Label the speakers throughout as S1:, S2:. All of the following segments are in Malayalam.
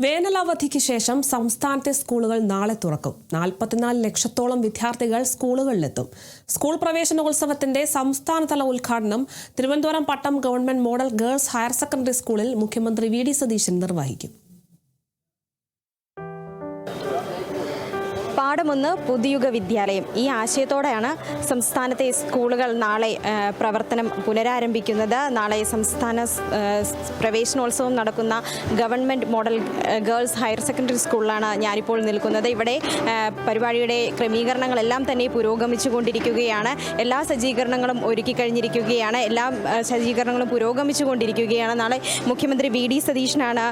S1: വേനലവധിക്ക് ശേഷം സംസ്ഥാനത്തെ സ്കൂളുകൾ നാളെ തുറക്കും. 44 ലക്ഷത്തോളം വിദ്യാർത്ഥികൾ സ്കൂളുകളിലെത്തും. സ്കൂൾ പ്രവേശനോത്സവത്തിന്റെ സംസ്ഥാനതല ഉദ്ഘാടനം Thiruvananthapuram Pattom government model girls higher secondary സ്കൂളിൽ മുഖ്യമന്ത്രി വി ഡി സതീശൻ നിർവഹിക്കും.
S2: പാഠമൊന്ന് പുതുയുഗ വിദ്യാലയം. ഈ ആശയത്തോടെയാണ് സംസ്ഥാനത്തെ സ്കൂളുകൾ നാളെ പ്രവർത്തനം പുനരാരംഭിക്കുന്നത്. നാളെ സംസ്ഥാന പ്രവേശനോത്സവം നടക്കുന്ന government model girls higher secondary സ്കൂളിലാണ് ഞാനിപ്പോൾ നിൽക്കുന്നത്. ഇവിടെ പരിപാടിയുടെ ക്രമീകരണങ്ങളെല്ലാം തന്നെ പുരോഗമിച്ചു കൊണ്ടിരിക്കുകയാണ്. എല്ലാ സജ്ജീകരണങ്ങളും ഒരുക്കി കഴിഞ്ഞിരിക്കുകയാണ്. എല്ലാ സജ്ജീകരണങ്ങളും പുരോഗമിച്ചു കൊണ്ടിരിക്കുകയാണ്. നാളെ മുഖ്യമന്ത്രി വി ഡി സതീശനാണ്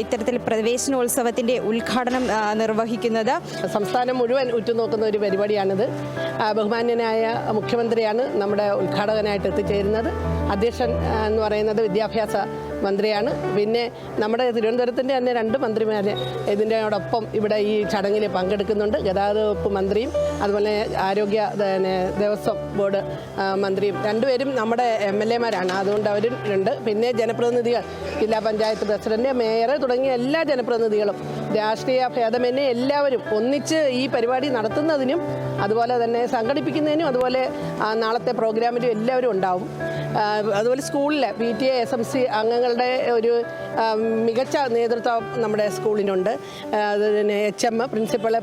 S2: ഇത്തരത്തിൽ പ്രവേശനോത്സവത്തിൻ്റെ ഉദ്ഘാടനം നിർവഹിക്കുന്നത്.
S3: സംസ്ഥാനം മുഴുവൻ ഉറ്റുനോക്കുന്ന ഒരു പരിപാടിയാണിത്. ബഹുമാന്യനായ മുഖ്യമന്ത്രിയാണ് നമ്മുടെ ഉദ്ഘാടകനായിട്ട് എത്തിച്ചേരുന്നത്. അധ്യക്ഷൻ എന്ന് പറയുന്നത് വിദ്യാഭ്യാസ മന്ത്രിയാണ്. പിന്നെ നമ്മുടെ തിരുവനന്തപുരത്തിൻ്റെ തന്നെ 2 മന്ത്രിമാർ ഇതിൻ്റെയോടൊപ്പം ഇവിടെ ഈ ചടങ്ങിൽ പങ്കെടുക്കുന്നുണ്ട്. ഗതാഗത വകുപ്പ് മന്ത്രിയും അതുപോലെ ആരോഗ്യ ദേവസ്വം ബോർഡ് മന്ത്രിയും 2 പേരും നമ്മുടെ MLA-മാരാണ്. അതുകൊണ്ട് അവരും ഉണ്ട്. പിന്നെ ജനപ്രതിനിധികൾ, ജില്ലാ പഞ്ചായത്ത് പ്രസിഡന്റ്, മേയർ തുടങ്ങിയ എല്ലാ ജനപ്രതിനിധികളും, രാഷ്ട്രീയ ഭേദമന്യേ എല്ലാവരും ഒന്നിച്ച് ഈ പരിപാടി നടത്തുന്നതിനും അതുപോലെ തന്നെ സംഘടിപ്പിക്കുന്നതിനും അതുപോലെ നാളത്തെ പ്രോഗ്രാമിലും എല്ലാവരും ഉണ്ടാവും. അതുപോലെ സ്കൂളിലെ PTA SMC അംഗങ്ങളുടെ ഒരു മികച്ച നേതൃത്വം നമ്മുടെ സ്കൂളിനുണ്ട്. അതുപോലെ HM, പ്രിൻസിപ്പള്,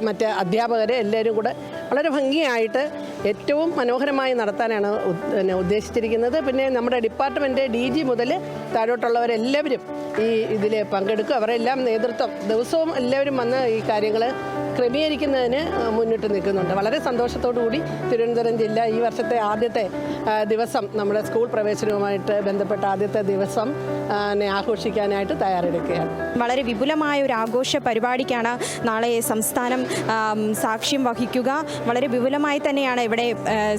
S3: മറ്റ് അധ്യാപകരെ എല്ലാവരും കൂടെ വളരെ ഭംഗിയായിട്ട് ഏറ്റവും മനോഹരമായി നടത്താനാണ് ഉദ്ദേശിച്ചിരിക്കുന്നത്. പിന്നെ നമ്മുടെ ഡിപ്പാർട്ട്മെൻറ്റ് DG മുതൽ താഴോട്ടുള്ളവരെല്ലാവരും ഈ ഇതിൽ പങ്കെടുക്കും. അവരെല്ലാം നേതൃത്വം ദിവസവും എല്ലാവരും വന്ന് ഈ കാര്യങ്ങൾ ക്രമീകരിക്കുന്നതിന് മുന്നിട്ട് നിൽക്കുന്നുണ്ട്. വളരെ സന്തോഷത്തോടു കൂടി തിരുവനന്തപുരം ജില്ല ഈ വർഷത്തെ ആദ്യത്തെ ദിവസം നമ്മുടെ സ്കൂൾ പ്രവേശനവുമായിട്ട് ബന്ധപ്പെട്ട ആദ്യത്തെ ദിവസം ആഘോഷിക്കാനായിട്ട് തയ്യാറെടുക്കുകയാണ്.
S2: വളരെ വിപുലമായ ഒരു ആഘോഷ പരിപാടിക്കാണ് നാളെ സംസ്ഥാനം സാക്ഷ്യം വഹിക്കുക. വളരെ വിപുലമായി തന്നെയാണ് ഇവിടെ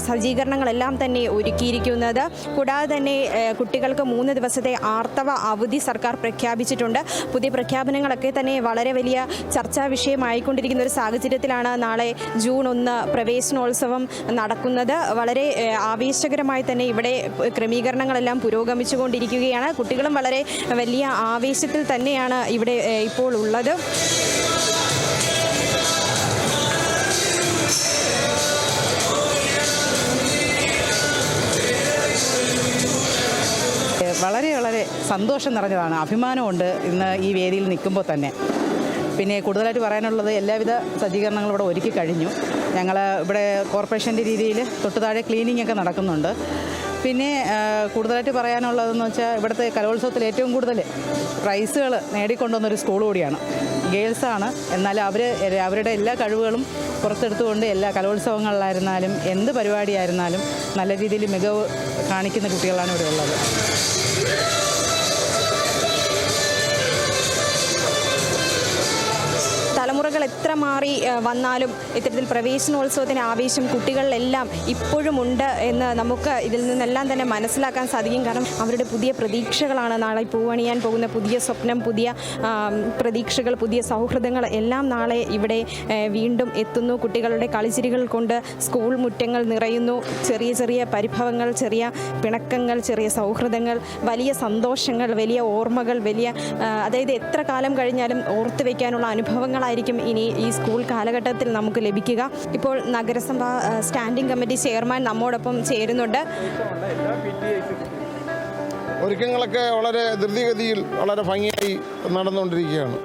S2: സജ്ജീകരണങ്ങളെല്ലാം തന്നെ ഒരുക്കിയിരിക്കുന്നത്. കൂടാതെ തന്നെ കുട്ടികൾക്ക് 3 ദിവസത്തെ ആർത്തവ അവധി സർക്കാർ പ്രഖ്യാപിച്ചിട്ടുണ്ട്. പുതിയ പ്രഖ്യാപനങ്ങളൊക്കെ തന്നെ വളരെ വലിയ ചർച്ചാ വിഷയമായിക്കൊണ്ടിരിക്കുന്ന ഒരു സാഹചര്യത്തിലാണ് നാളെ ജൂൺ 1 പ്രവേശനോത്സവം നടക്കുന്നത്. വളരെ ആവേശകരമായി തന്നെ ഇവിടെ ക്രമീകരണങ്ങളെല്ലാം പുരോഗമിച്ചുകൊണ്ടിരിക്കുകയാണ്. കുട്ടികളും വളരെ വലിയ ആവേശത്തിൽ തന്നെയാണ് ഇവിടെ ഇപ്പോൾ ഉള്ളത്.
S4: വളരെ സന്തോഷം നിറഞ്ഞതാണ്. അഭിമാനമുണ്ട് ഇന്ന് ഈ വേദിയിൽ നിൽക്കുമ്പോൾ തന്നെ. പിന്നെ കൂടുതലായിട്ട് പറയാനുള്ളത്, എല്ലാവിധ സജ്ജീകരണങ്ങളും ഇവിടെ ഒരുക്കി കഴിഞ്ഞു. ഞങ്ങൾ ഇവിടെ കോർപ്പറേഷൻ്റെ രീതിയിൽ തൊട്ട് താഴെ ക്ലീനിങ് ഒക്കെ നടക്കുന്നുണ്ട്. പിന്നെ കൂടുതലായിട്ട് പറയാനുള്ളതെന്ന് വെച്ചാൽ ഇവിടുത്തെ കലോത്സവത്തിൽ ഏറ്റവും കൂടുതൽ പ്രൈസുകൾ നേടിക്കൊണ്ടുവന്നൊരു സ്കൂൾ കൂടിയാണ്. ഗേൾസാണ്. എന്നാൽ അവരുടെ എല്ലാ കഴിവുകളും പുറത്തെടുത്തുകൊണ്ട് എല്ലാ കലോത്സവങ്ങളിലായിരുന്നാലും എന്ത് പരിപാടിയായിരുന്നാലും നല്ല രീതിയിൽ മികവ് കാണിക്കുന്ന കുട്ടികളാണ് ഇവിടെ ഉള്ളത്.
S2: തലമുറകൾ എത്ര മാറി വന്നാലും ഇത്തരത്തിൽ പ്രവേശനോത്സവത്തിൻ്റെ ആവേശം കുട്ടികളിലെല്ലാം ഇപ്പോഴും ഉണ്ട് എന്ന് നമുക്ക് ഇതിൽ നിന്നെല്ലാം തന്നെ മനസ്സിലാക്കാൻ സാധിക്കും. കാരണം അവരുടെ പുതിയ പ്രതീക്ഷകളാണ് നാളെ പൂവണിയാൻ പോകുന്ന പുതിയ സ്വപ്നം, പുതിയ പ്രതീക്ഷകൾ, പുതിയ സൗഹൃദങ്ങൾ എല്ലാം നാളെ ഇവിടെ വീണ്ടും എത്തുന്നു. കുട്ടികളുടെ കളിച്ചിരികൾ കൊണ്ട് സ്കൂൾ മുറ്റങ്ങൾ നിറയുന്നു. ചെറിയ ചെറിയ പരിഭവങ്ങൾ, ചെറിയ പിണക്കങ്ങൾ, ചെറിയ സൗഹൃദങ്ങൾ, വലിയ സന്തോഷങ്ങൾ, വലിയ ഓർമ്മകൾ, അതായത് എത്ര കാലം കഴിഞ്ഞാലും ഓർത്തു വയ്ക്കാനുള്ള അനുഭവങ്ങളായിരിക്കും ഇനി ഈ സ്കൂൾ കാലഘട്ടത്തിൽ നമുക്ക് ലഭിക്കുക. ഇപ്പോൾ നഗരസഭ സ്റ്റാൻഡിംഗ് കമ്മിറ്റി ചെയർമാൻ നമ്മോടൊപ്പം ചേരുന്നുണ്ട്.
S5: ഒരുക്കങ്ങളൊക്കെ വളരെ ധൃതിഗതിയിൽ വളരെ ഭംഗിയായി നടന്നുകൊണ്ടിരിക്കുകയാണ്.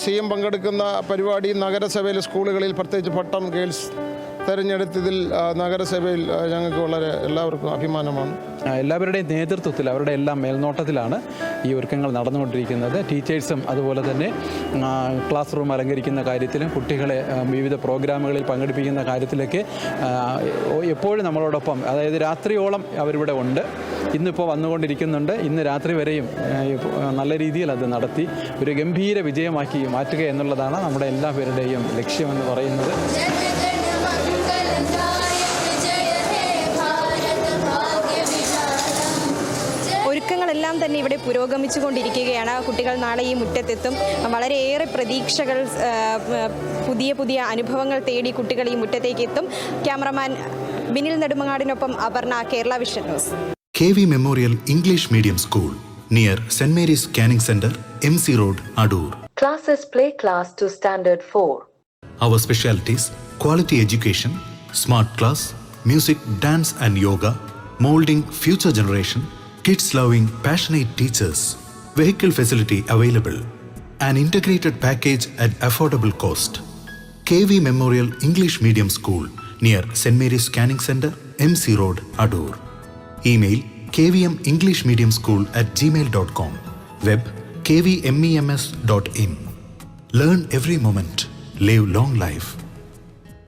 S5: CM പങ്കെടുക്കുന്ന പരിപാടി നഗരസഭയിൽ സ്കൂളുകളിൽ, പ്രത്യേകിച്ച് പട്ടം ഗേൾസ് തെരഞ്ഞെടുത്തതിൽ നഗരസഭയിൽ ഞങ്ങൾക്ക് വളരെ എല്ലാവർക്കും അഭിമാനമാണ്.
S6: എല്ലാവരുടെയും നേതൃത്വത്തിൽ, അവരുടെ എല്ലാം മേൽനോട്ടത്തിലാണ് ഈ ഒരുക്കങ്ങൾ നടന്നുകൊണ്ടിരിക്കുന്നത്. ടീച്ചേഴ്സും അതുപോലെ തന്നെ ക്ലാസ് റൂം അലങ്കരിക്കുന്ന കാര്യത്തിലും കുട്ടികളെ വിവിധ പ്രോഗ്രാമുകളിൽ പങ്കെടുപ്പിക്കുന്ന കാര്യത്തിലൊക്കെ എപ്പോഴും നമ്മളോടൊപ്പം, അതായത് രാത്രിയോളം അവരിവിടെ ഉണ്ട്. ഇന്നിപ്പോൾ വന്നുകൊണ്ടിരിക്കുന്നുണ്ട്. ഇന്ന് രാത്രി വരെയും നല്ല രീതിയിൽ അത് നടത്തി ഒരു ഗംഭീര വിജയമാക്കി മാറ്റുക എന്നുള്ളതാണ് നമ്മുടെ എല്ലാവരുടെയും ലക്ഷ്യമെന്ന് പറയുന്നത്.
S2: ഒരുക്കങ്ങളെല്ലാം തന്നെ ഇവിടെ പുരോഗമിച്ചുകൊണ്ടിരിക്കുകയാണ്. കുട്ടികൾ നാളെ ഈ മുറ്റത്തെത്തും. വളരെയേറെ പ്രതീക്ഷകൾ, പുതിയ അനുഭവങ്ങൾ തേടി കുട്ടികൾ ഈ മുറ്റത്തേക്ക് എത്തും. ക്യാമറമാൻ ബിനിൽ നെടുമങ്ങാടിനൊപ്പം Aparna, Kerala vision news.
S7: KV memorial English medium school, near St. Mary's Canning Center, MC Road, Adur.
S8: Classes play class to standard 4.
S7: Our specialties: quality education, smart class, music, dance and yoga, molding future generation, kids loving passionate teachers, vehicle facility available, an integrated package at affordable cost. KV Memorial English Medium School near St. Mary's Canning Center, MC Road, Adur. Email kvmenglishmediumschool@gmail.com. Web kvmems.in. Learn every moment. Live long life.